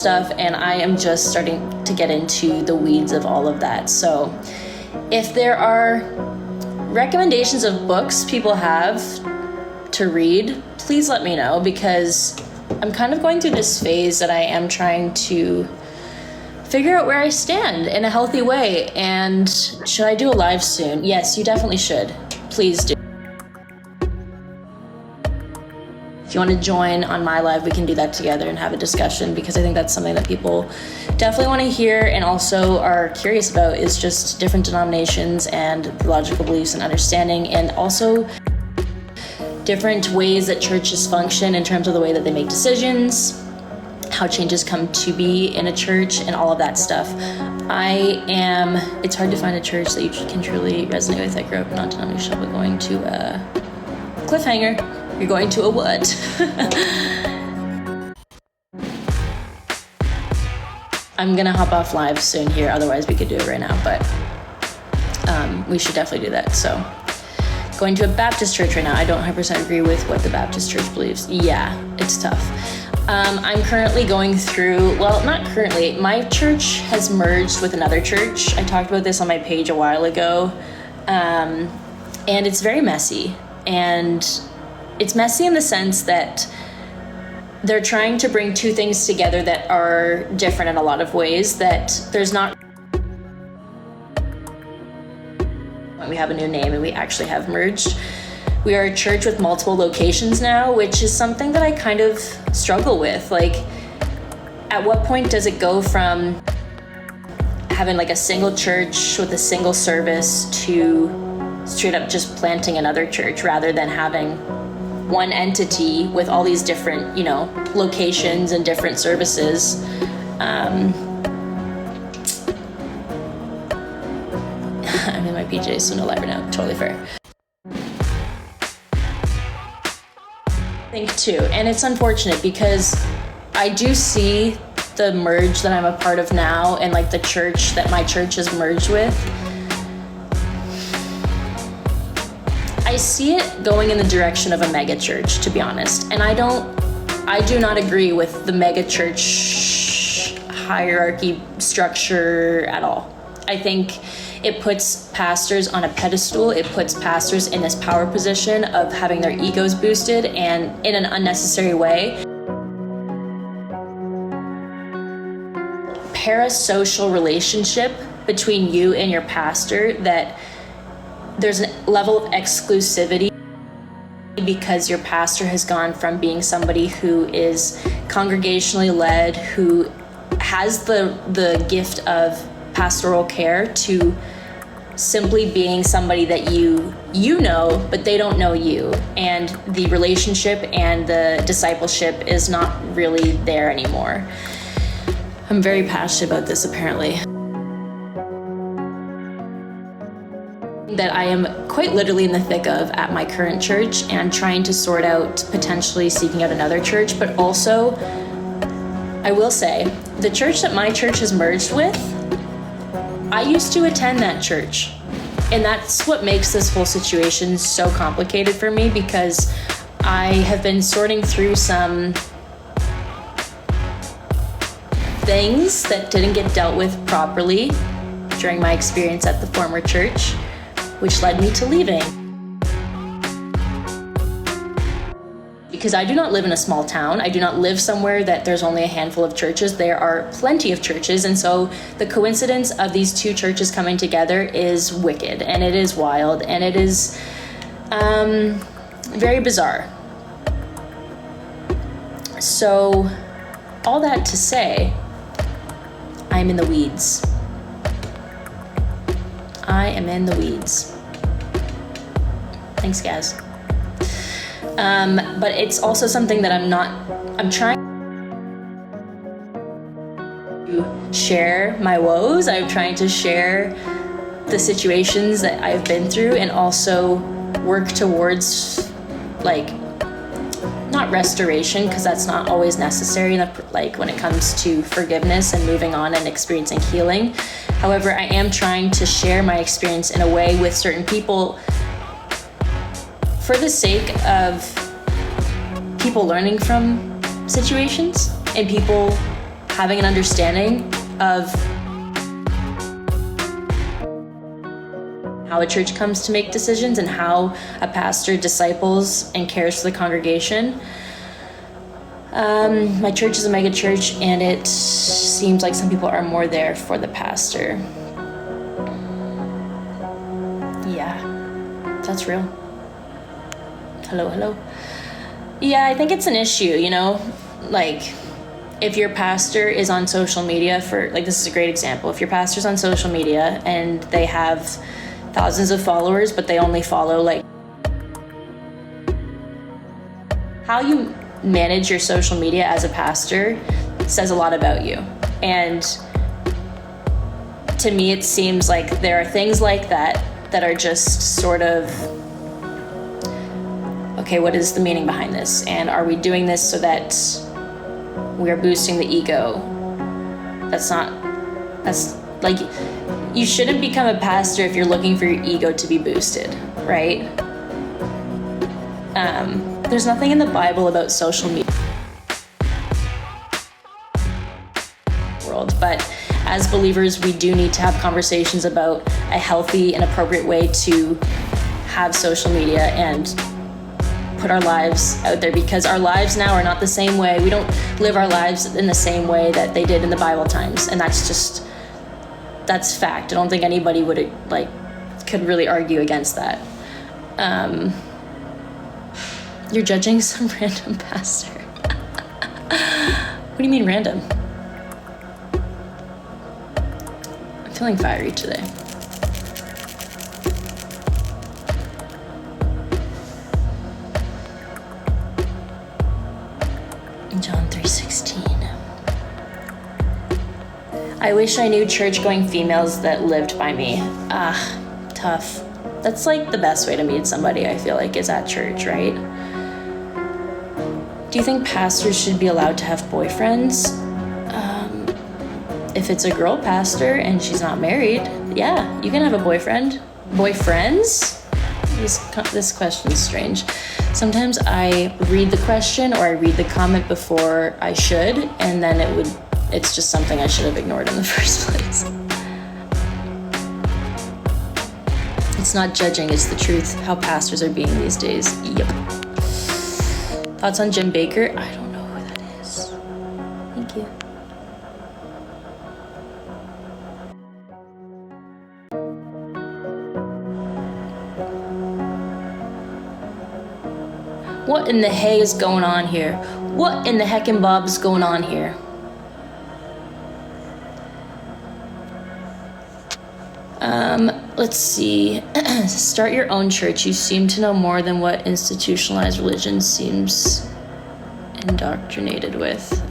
stuff, and I am just starting to get into the weeds of all of that. So if there are recommendations of books people have to read, please let me know, because I'm kind of going through this phase that I am trying to figure out where I stand in a healthy way. And should I do a live soon? Yes, you definitely should. Please do. If you want to join on my live, we can do that together and have a discussion, because I think that's something that people definitely want to hear and also are curious about, is just different denominations and theological beliefs and understanding, and also different ways that churches function in terms of the way that they make decisions, how changes come to be in a church, and all of that stuff. It's hard to find a church that you can truly resonate with. I grew up non-denominational, but going to a cliffhanger. You're going to a what? I'm gonna hop off live soon here, otherwise we could do it right now, but we should definitely do that. So, going to a Baptist church right now. I don't 100% agree with what the Baptist church believes. Yeah, it's tough. I'm currently going through, well, not currently, my church has merged with another church. I talked about this on my page a while ago, and it's very messy. And it's messy in the sense that they're trying to bring two things together that are different in a lot of ways, that there's not. We have a new name and we actually have merged. We are a church with multiple locations now, which is something that I kind of struggle with. Like, at what point does it go from having like a single church with a single service to straight up just planting another church, rather than having one entity with all these different, locations and different services? I'm in my PJs, so no live right now. Totally fair. I think too, and it's unfortunate because I do see the merge that I'm a part of now, and like the church that my church is merged with. I see it going in the direction of a mega church, to be honest. And I do not agree with the mega church hierarchy structure at all. I think it puts pastors on a pedestal. It puts pastors in this power position of having their egos boosted, and in an unnecessary way. Parasocial relationship between you and your pastor, that there's a level of exclusivity because your pastor has gone from being somebody who is congregationally led, who has the gift of pastoral care, to simply being somebody that you know, but they don't know you. And the relationship and the discipleship is not really there anymore. I'm very passionate about this, apparently. That I am quite literally in the thick of at my current church, and trying to sort out potentially seeking out another church. But also, I will say, the church that my church has merged with, I used to attend that church. And that's what makes this whole situation so complicated for me, because I have been sorting through some things that didn't get dealt with properly during my experience at the former church, which led me to leaving. Because I do not live in a small town. I do not live somewhere that there's only a handful of churches. There are plenty of churches. And so the coincidence of these two churches coming together is wicked, and it is wild, and it is very bizarre. So all that to say, I'm in the weeds. I am in the weeds. Thanks, guys. But it's also something that I'm trying to share my woes. I'm trying to share the situations that I've been through, and also work towards, like, not restoration, because that's not always necessary, like when it comes to forgiveness and moving on and experiencing healing. However, I am trying to share my experience in a way with certain people for the sake of people learning from situations, and people having an understanding of how a church comes to make decisions and how a pastor disciples and cares for the congregation. My church is a mega church, and it seems like some people are more there for the pastor. Yeah, that's real. Hello. Yeah, I think it's an issue, like if your pastor is on social media this is a great example. If your pastor's on social media and they have thousands of followers, but they only follow how you manage your social media as a pastor says a lot about you. And to me, it seems like there are things like that are just sort of, okay, what is the meaning behind this? And are we doing this so that we are boosting the ego? That's like, you shouldn't become a pastor if you're looking for your ego to be boosted, right? There's nothing in the Bible about social media world, but as believers, we do need to have conversations about a healthy and appropriate way to have social media and put our lives out there, because our lives now are not the same way. We don't live our lives in the same way that they did in the Bible times, and that's fact. I don't think anybody could really argue against that. You're judging some random pastor. What do you mean random? I'm feeling fiery today. John 3:16. I wish I knew church-going females that lived by me. Tough. That's like the best way to meet somebody, I feel like, is at church, right? Do you think pastors should be allowed to have boyfriends? If it's a girl pastor and she's not married, yeah, you can have a boyfriend. Boyfriends? This question's strange. Sometimes I read the question or I read the comment before I should, and then it's just something I should have ignored in the first place. It's not judging, it's the truth, how pastors are being these days. Yep. Thoughts on Jim Baker? I don't know who that is. Thank you. What in the hay is going on here? What in the heckin' bob is going on here? Let's see. Start your own church. You seem to know more than what institutionalized religion seems indoctrinated with.